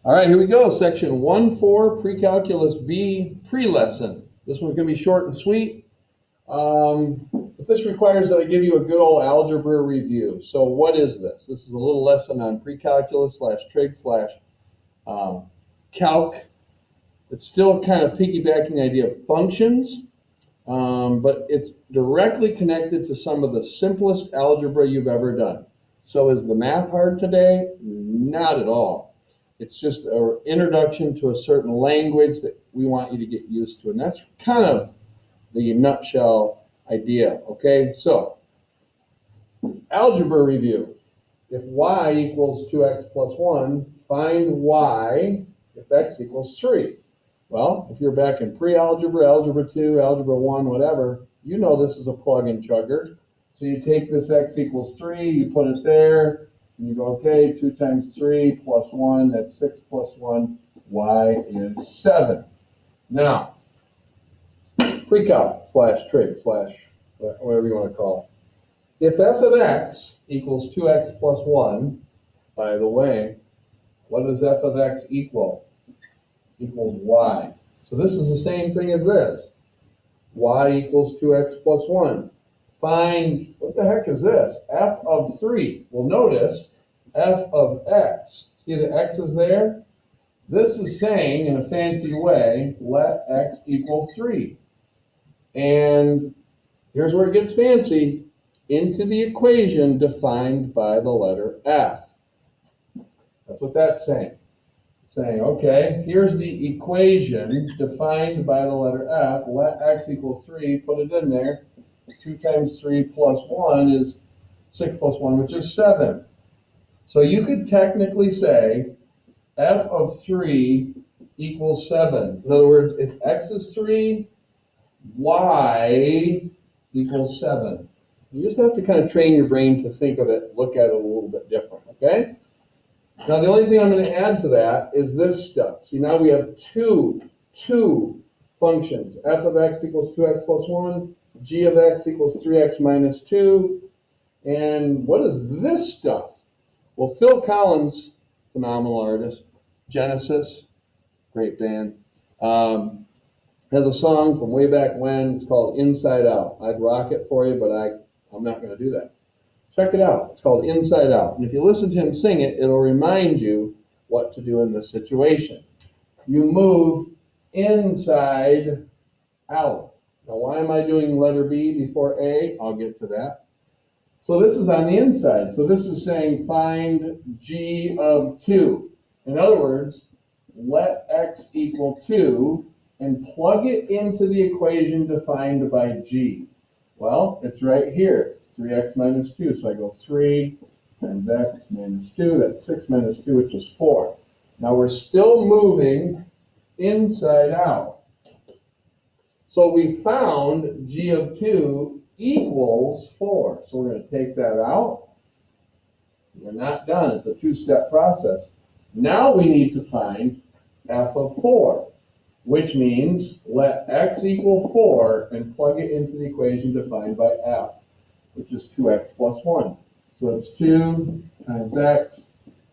All right, here we go. Section 1-4, Pre-Calculus B, pre-lesson. This one's going to be short and sweet. But this requires that I give you a good old algebra review. So what is this? This is a little lesson on pre-calculus / trig / calc. It's still kind of piggybacking the idea of functions, but it's directly connected to some of the simplest algebra you've ever done. So is the math hard today? Not at all. It's just an introduction to a certain language that we want you to get used to. And that's kind of the nutshell idea, okay? So, algebra review. If y equals 2x plus 1, find y if x equals 3. Well, if you're back in pre-algebra, algebra 2, algebra 1, whatever, you know this is a plug and chugger. So you take this x equals 3, you put it there, and you go, okay, 2 times 3 plus 1, that's 6 plus 1, y is 7. Now, pre-calc / trig / whatever you want to call it. If f of x equals 2x plus 1, by the way, what does f of x equal? Equals y. So this is the same thing as this. Y equals 2x plus 1. Find, what the heck is this? F of 3. Well, notice f of x. See the x is there? This is saying, in a fancy way, let x equal 3. And here's where it gets fancy. Into the equation defined by the letter f. That's what that's saying. Saying, okay, here's the equation defined by the letter f. Let x equal 3. Put it in there. 2 times 3 plus 1 is 6 plus 1, which is 7. So you could technically say f of 3 equals 7. In other words, if x is 3, y equals 7. You just have to kind of train your brain to think of it, look at it a little bit different, okay? Now the only thing I'm going to add to that is this stuff. See, now we have two functions. F of x equals 2x plus 1. G of x equals 3x minus 2. And what is this stuff? Well, Phil Collins, phenomenal artist, Genesis, great band, has a song from way back when. It's called Inside Out. I'd rock it for you, but I'm not going to do that. Check it out. It's called Inside Out. And if you listen to him sing it, it'll remind you what to do in this situation. You move inside out. Now, why am I doing letter B before A? I'll get to that. So this is on the inside. So this is saying find G of 2. In other words, let x equal 2 and plug it into the equation defined by G. Well, it's right here, 3x minus 2. So I go 3 times x minus 2. That's 6 minus 2, which is 4. Now we're still moving inside out. So we found G of 2 equals 4. So we're going to take that out. We're not done. It's a two-step process. Now we need to find f of 4, which means let x equal 4 and plug it into the equation defined by f, which is 2x plus 1. So it's 2 times x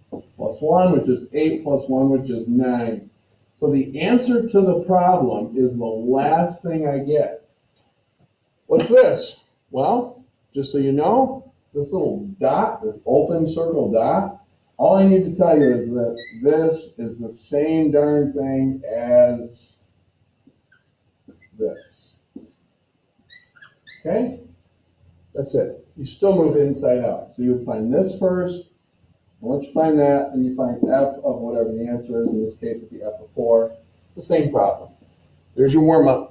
plus 1, which is 8 plus 1, which is 9. So the answer to the problem is the last thing I get. What's this? Well, just so you know, this little dot, this open circle dot, all I need to tell you is that this is the same darn thing as this. Okay? That's it. You still move inside out. So you would find this first. And once you find that, then you find f of whatever the answer is. In this case, it'd be f of 4. The same problem. There's your warm-up.